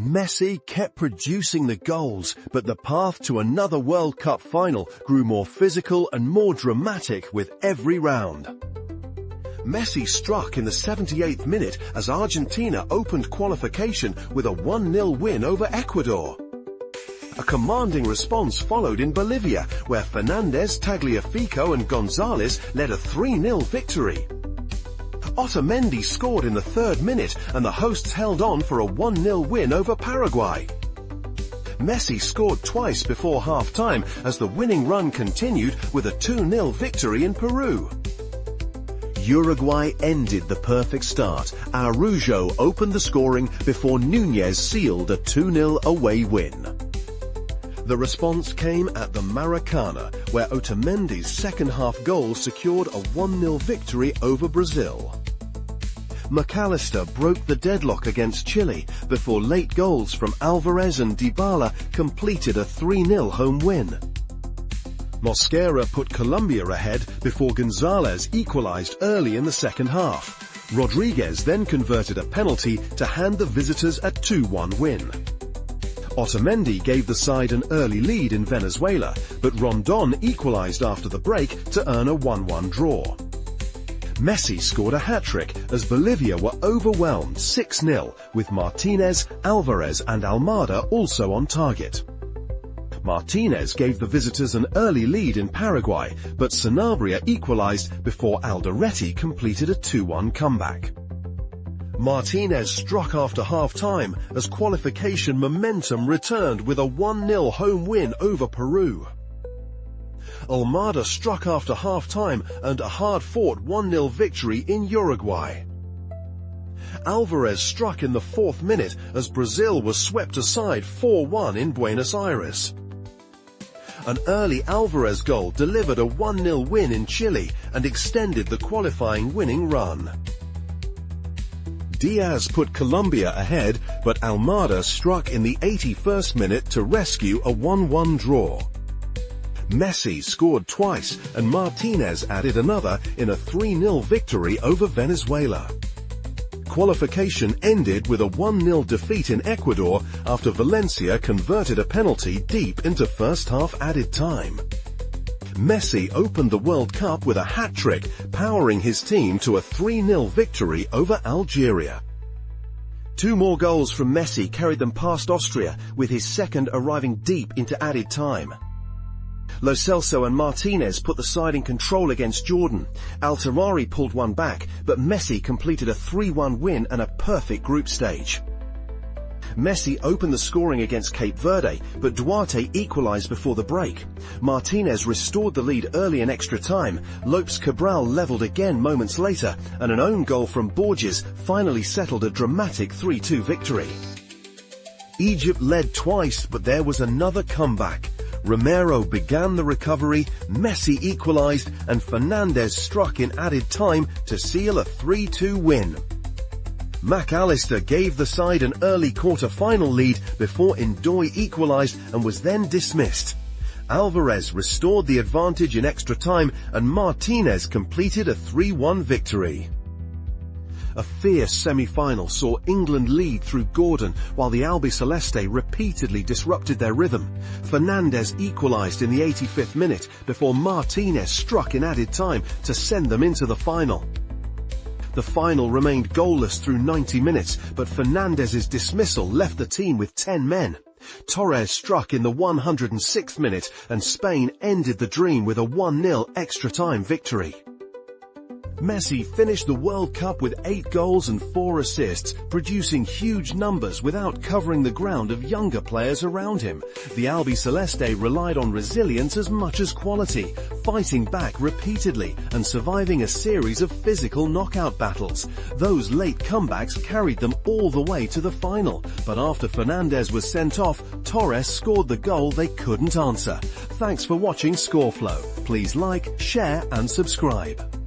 Messi kept producing the goals, but the path to another World Cup final grew more physical and more dramatic with every round. Messi struck in the 78th minute as Argentina opened qualification with a 1-0 win over Ecuador. A commanding response followed in Bolivia, where Fernandez, Tagliafico and Gonzalez led a 3-0 victory. Otamendi scored in the 3rd minute and the hosts held on for a 1-0 win over Paraguay. Messi scored twice before half-time as the winning run continued with a 2-0 victory in Peru. Uruguay ended the perfect start. Araujo opened the scoring before Núñez sealed a 2-0 away win. The response came at the Maracana, where Otamendi's second-half goal secured a 1-0 victory over Brazil. McAllister broke the deadlock against Chile before late goals from Alvarez and Dybala completed a 3-0 home win. Mosquera put Colombia ahead before Gonzalez equalized early in the second half. Rodriguez then converted a penalty to hand the visitors a 2-1 win. Otamendi gave the side an early lead in Venezuela, but Rondon equalized after the break to earn a 1-1 draw. Messi scored a hat-trick as Bolivia were overwhelmed 6-0, with Martinez, Alvarez and Almada also on target. Martinez gave the visitors an early lead in Paraguay, but Sanabria equalized before Alderete completed a 2-1 comeback. Martinez struck after half-time as qualification momentum returned with a 1-0 home win over Peru. Almada struck after half-time and a hard-fought 1-0 victory in Uruguay. Alvarez struck in the 4th minute as Brazil was swept aside 4-1 in Buenos Aires. An early Alvarez goal delivered a 1-0 win in Chile and extended the qualifying winning run. Diaz put Colombia ahead, but Almada struck in the 81st minute to rescue a 1-1 draw. Messi scored twice and Martinez added another in a 3-0 victory over Venezuela. Qualification ended with a 1-0 defeat in Ecuador after Valencia converted a penalty deep into first-half added time. Messi opened the World Cup with a hat-trick, powering his team to a 3-0 victory over Algeria. 2 more goals from Messi carried them past Austria, with his second arriving deep into added time. Lo Celso and Martinez put the side in control against Jordan. Alterari pulled one back, but Messi completed a 3-1 win and a perfect group stage. Messi opened the scoring against Cape Verde, but Duarte equalized before the break. Martinez restored the lead early in extra time. Lopes Cabral leveled again moments later, and an own goal from Borges finally settled a dramatic 3-2 victory. Egypt led twice, but there was another comeback. Romero began the recovery, Messi equalized, and Fernandez struck in added time to seal a 3-2 win. McAllister gave the side an early quarter-final lead before Ndoye equalized and was then dismissed. Alvarez restored the advantage in extra time and Martinez completed a 3-1 victory. A fierce semi-final saw England lead through Gordon while the Albiceleste repeatedly disrupted their rhythm. Fernandez equalized in the 85th minute before Martinez struck in added time to send them into the final. The final remained goalless through 90 minutes, but Fernandez's dismissal left the team with 10 men. Torres struck in the 106th minute and Spain ended the dream with a 1-0 extra-time victory. Messi finished the World Cup with 8 goals and 4 assists, producing huge numbers without covering the ground of younger players around him. The Albiceleste relied on resilience as much as quality, fighting back repeatedly and surviving a series of physical knockout battles. Those late comebacks carried them all the way to the final, but after Fernandez was sent off, Torres scored the goal they couldn't answer. Thanks for watching Scoreflow. Please like, share and subscribe.